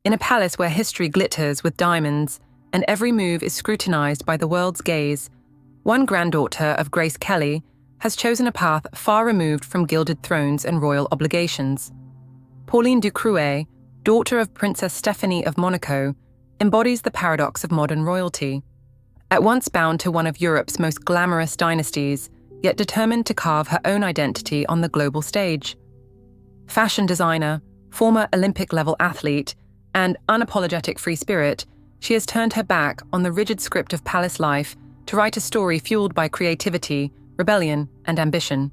In a palace where history glitters with diamonds and every move is scrutinized by the world's gaze, one granddaughter of Grace Kelly has chosen a path far removed from gilded thrones and royal obligations. Pauline Ducruet, daughter of Princess Stéphanie of Monaco, embodies the paradox of modern royalty. At once bound to one of Europe's most glamorous dynasties, yet determined to carve her own identity on the global stage. Fashion designer, former Olympic-level athlete, and unapologetic free spirit, she has turned her back on the rigid script of palace life to write a story fueled by creativity, rebellion, and ambition.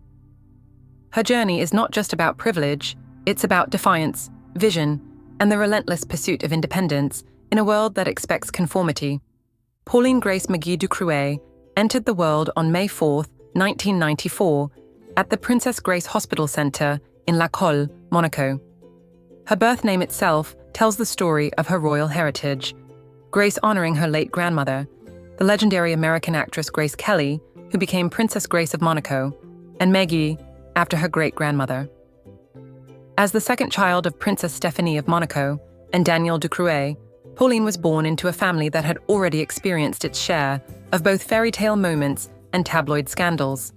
Her journey is not just about privilege, it's about defiance, vision, and the relentless pursuit of independence in a world that expects conformity. Pauline Grace McGee Ducruet entered the world on May 4, 1994, at the Princess Grace Hospital Center in La Colle, Monaco. Her birth name itself tells the story of her royal heritage, Grace honoring her late grandmother, the legendary American actress Grace Kelly, who became Princess Grace of Monaco, and Maggie, after her great-grandmother. As the second child of Princess Stéphanie of Monaco and Daniel Ducruet, Pauline was born into a family that had already experienced its share of both fairy tale moments and tabloid scandals.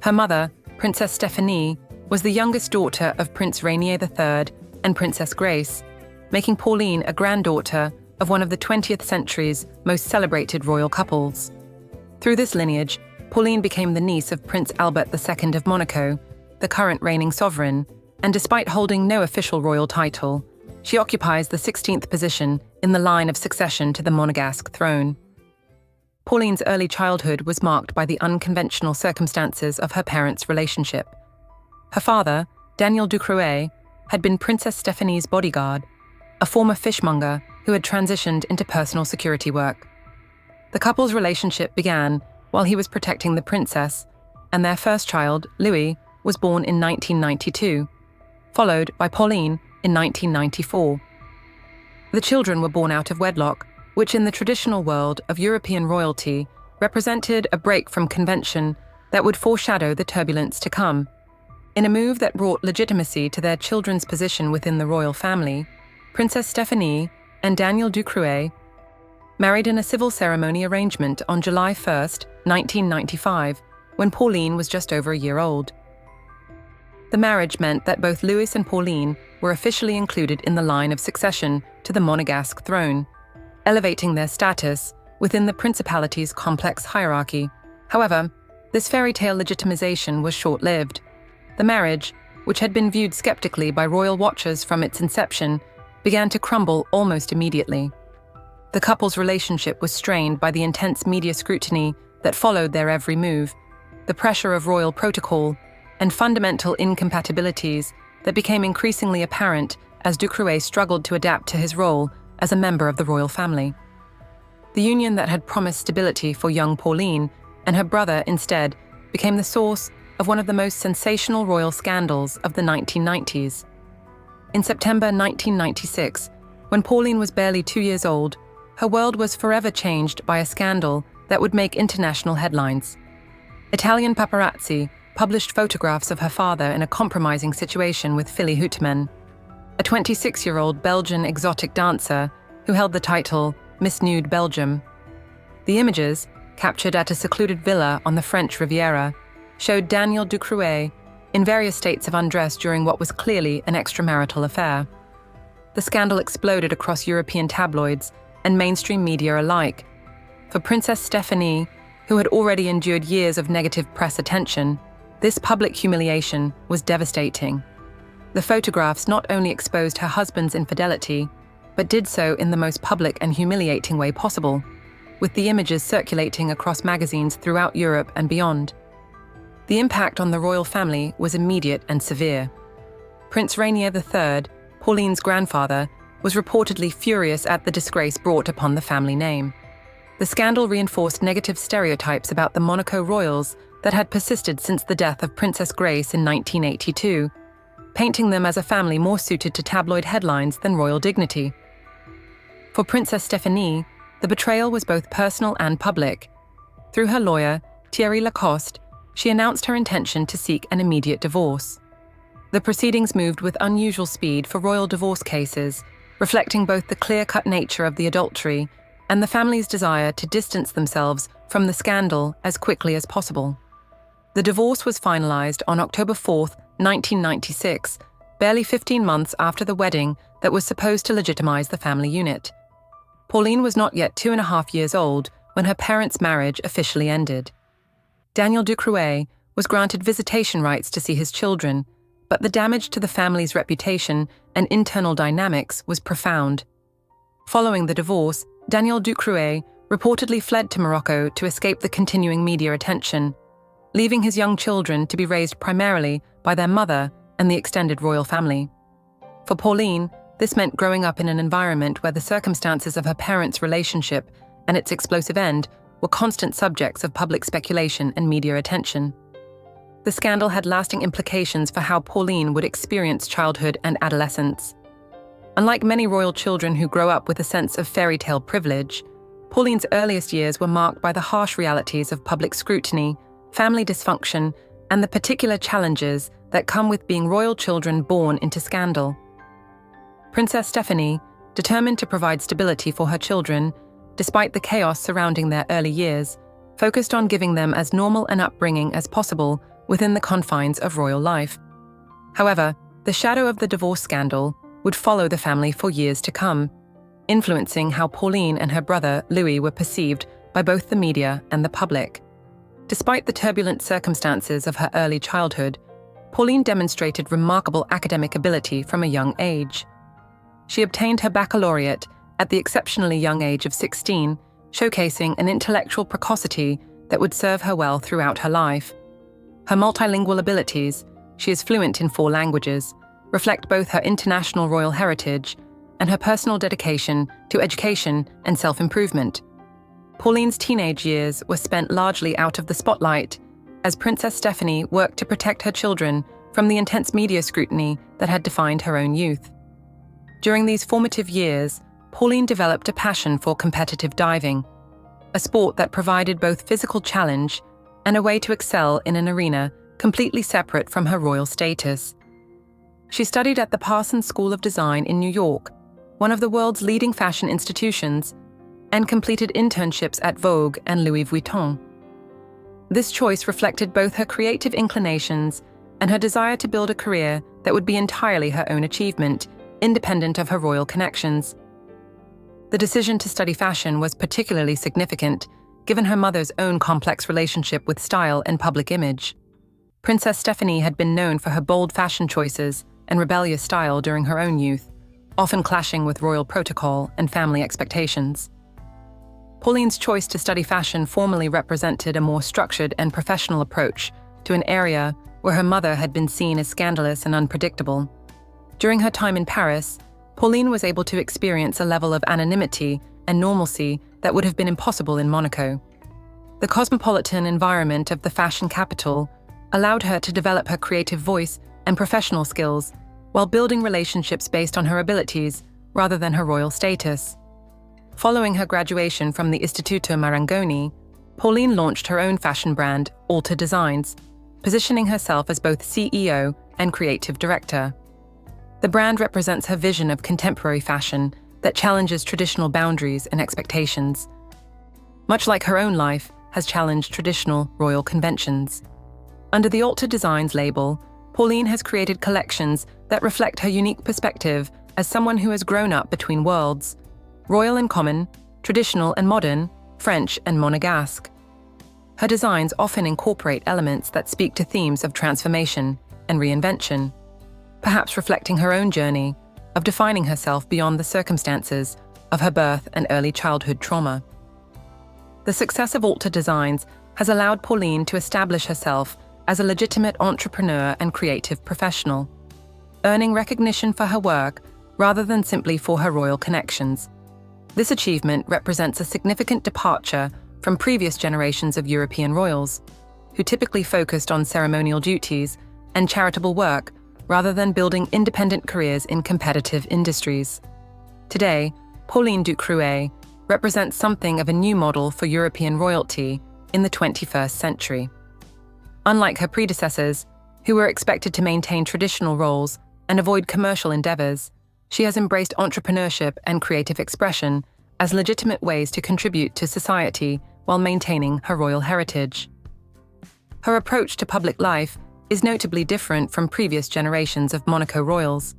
Her mother, Princess Stéphanie, was the youngest daughter of Prince Rainier III and Princess Grace, making Pauline a granddaughter of one of the 20th century's most celebrated royal couples. Through this lineage, Pauline became the niece of Prince Albert II of Monaco, the current reigning sovereign, and despite holding no official royal title, she occupies the 16th position in the line of succession to the Monegasque throne. Pauline's early childhood was marked by the unconventional circumstances of her parents' relationship. Her father, Daniel Ducruet, had been Princess Stéphanie's bodyguard, a former fishmonger who had transitioned into personal security work. The couple's relationship began while he was protecting the princess, and their first child, Louis, was born in 1992, followed by Pauline in 1994. The children were born out of wedlock, which in the traditional world of European royalty represented a break from convention that would foreshadow the turbulence to come. In a move that brought legitimacy to their children's position within the royal family, Princess Stéphanie and Daniel Ducruet married in a civil ceremony arrangement on July 1, 1995, when Pauline was just over a year old. The marriage meant that both Louis and Pauline were officially included in the line of succession to the Monegasque throne, elevating their status within the principality's complex hierarchy. However, this fairy tale legitimization was short-lived. The marriage, which had been viewed skeptically by royal watchers from its inception, began to crumble almost immediately. The couple's relationship was strained by the intense media scrutiny that followed their every move, the pressure of royal protocol, and fundamental incompatibilities that became increasingly apparent as Ducruet struggled to adapt to his role as a member of the royal family. The union that had promised stability for young Pauline and her brother instead became the source of one of the most sensational royal scandals of the 1990s. In September 1996, when Pauline was barely 2 years old, her world was forever changed by a scandal that would make international headlines. Italian paparazzi published photographs of her father in a compromising situation with Philly Houtman, a 26-year-old Belgian exotic dancer who held the title Miss Nude Belgium. The images, captured at a secluded villa on the French Riviera, showed Daniel Ducruet in various states of undress during what was clearly an extramarital affair. The scandal exploded across European tabloids and mainstream media alike. For Princess Stéphanie, who had already endured years of negative press attention, this public humiliation was devastating. The photographs not only exposed her husband's infidelity, but did so in the most public and humiliating way possible, with the images circulating across magazines throughout Europe and beyond. The impact on the royal family was immediate and severe. Prince Rainier III, Pauline's grandfather, was reportedly furious at the disgrace brought upon the family name. The scandal reinforced negative stereotypes about the Monaco royals that had persisted since the death of Princess Grace in 1982, painting them as a family more suited to tabloid headlines than royal dignity. For Princess Stéphanie, the betrayal was both personal and public. Through her lawyer, Thierry Lacoste, she announced her intention to seek an immediate divorce. The proceedings moved with unusual speed for royal divorce cases, reflecting both the clear-cut nature of the adultery and the family's desire to distance themselves from the scandal as quickly as possible. The divorce was finalized on October 4, 1996, barely 15 months after the wedding that was supposed to legitimize the family unit. Pauline was not yet 2.5 years old when her parents' marriage officially ended. Daniel Ducruet was granted visitation rights to see his children, but the damage to the family's reputation and internal dynamics was profound. Following the divorce, Daniel Ducruet reportedly fled to Morocco to escape the continuing media attention, leaving his young children to be raised primarily by their mother and the extended royal family. For Pauline, this meant growing up in an environment where the circumstances of her parents' relationship and its explosive end were constant subjects of public speculation and media attention. The scandal had lasting implications for how Pauline would experience childhood and adolescence. Unlike many royal children who grow up with a sense of fairy tale privilege, Pauline's earliest years were marked by the harsh realities of public scrutiny, family dysfunction, and the particular challenges that come with being royal children born into scandal. Princess Stéphanie, determined to provide stability for her children, despite the chaos surrounding their early years, focused on giving them as normal an upbringing as possible within the confines of royal life. However, the shadow of the divorce scandal would follow the family for years to come, influencing how Pauline and her brother Louis were perceived by both the media and the public. Despite the turbulent circumstances of her early childhood, Pauline demonstrated remarkable academic ability from a young age. She obtained her baccalaureate at the exceptionally young age of 16, showcasing an intellectual precocity that would serve her well throughout her life. Her multilingual abilities, she is fluent in 4 languages, reflect both her international royal heritage and her personal dedication to education and self-improvement. Pauline's teenage years were spent largely out of the spotlight, as Princess Stéphanie worked to protect her children from the intense media scrutiny that had defined her own youth. During these formative years, Pauline developed a passion for competitive diving, a sport that provided both physical challenge and a way to excel in an arena completely separate from her royal status. She studied at the Parsons School of Design in New York, one of the world's leading fashion institutions, and completed internships at Vogue and Louis Vuitton. This choice reflected both her creative inclinations and her desire to build a career that would be entirely her own achievement, independent of her royal connections. The decision to study fashion was particularly significant, given her mother's own complex relationship with style and public image. Princess Stéphanie had been known for her bold fashion choices and rebellious style during her own youth, often clashing with royal protocol and family expectations. Pauline's choice to study fashion formally represented a more structured and professional approach to an area where her mother had been seen as scandalous and unpredictable. During her time in Paris, Pauline was able to experience a level of anonymity and normalcy that would have been impossible in Monaco. The cosmopolitan environment of the fashion capital allowed her to develop her creative voice and professional skills while building relationships based on her abilities rather than her royal status. Following her graduation from the Istituto Marangoni, Pauline launched her own fashion brand, Alta Designs, positioning herself as both CEO and creative director. The brand represents her vision of contemporary fashion that challenges traditional boundaries and expectations, much like her own life has challenged traditional royal conventions. Under the Alta Designs label, Pauline has created collections that reflect her unique perspective as someone who has grown up between worlds: royal and common, traditional and modern, French and Monegasque. Her designs often incorporate elements that speak to themes of transformation and reinvention, perhaps reflecting her own journey of defining herself beyond the circumstances of her birth and early childhood trauma. The success of Alta Designs has allowed Pauline to establish herself as a legitimate entrepreneur and creative professional, earning recognition for her work rather than simply for her royal connections. This achievement represents a significant departure from previous generations of European royals, who typically focused on ceremonial duties and charitable work rather than building independent careers in competitive industries. Today, Pauline Ducruet represents something of a new model for European royalty in the 21st century. Unlike her predecessors, who were expected to maintain traditional roles and avoid commercial endeavors, She has embraced entrepreneurship and creative expression as legitimate ways to contribute to society while maintaining her royal heritage. Her approach to public life is notably different from previous generations of Monaco royals.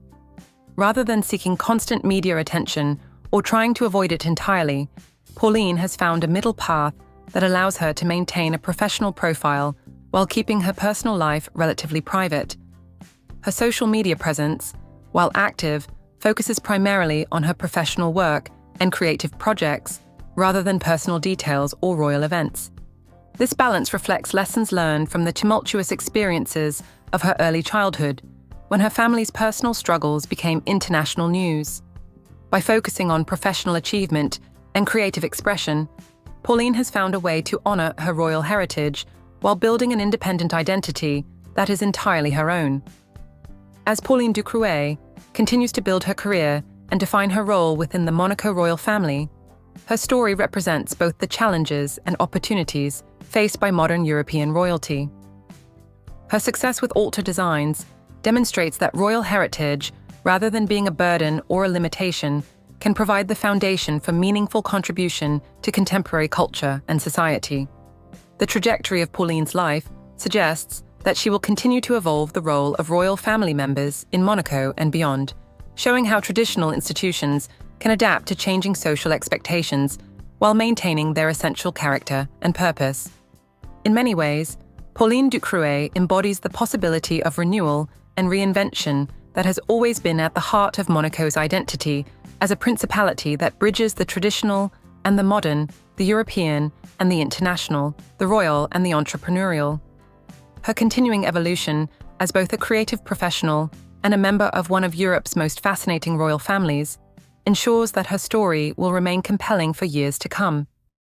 Rather than seeking constant media attention or trying to avoid it entirely, Pauline has found a middle path that allows her to maintain a professional profile while keeping her personal life relatively private. Her social media presence, while active, focuses primarily on her professional work and creative projects rather than personal details or royal events. This balance reflects lessons learned from the tumultuous experiences of her early childhood, when her family's personal struggles became international news. By focusing on professional achievement and creative expression, Pauline has found a way to honor her royal heritage while building an independent identity that is entirely her own. As Pauline Ducruet continues to build her career and define her role within the Monaco royal family, her story represents both the challenges and opportunities faced by modern European royalty. Her success with altar designs demonstrates that royal heritage, rather than being a burden or a limitation, can provide the foundation for meaningful contribution to contemporary culture and society. The trajectory of Pauline's life suggests that she will continue to evolve the role of royal family members in Monaco and beyond, showing how traditional institutions can adapt to changing social expectations while maintaining their essential character and purpose. In many ways, Pauline Ducruet embodies the possibility of renewal and reinvention that has always been at the heart of Monaco's identity as a principality that bridges the traditional and the modern, the European and the international, the royal and the entrepreneurial. Her continuing evolution as both a creative professional and a member of one of Europe's most fascinating royal families ensures that her story will remain compelling for years to come.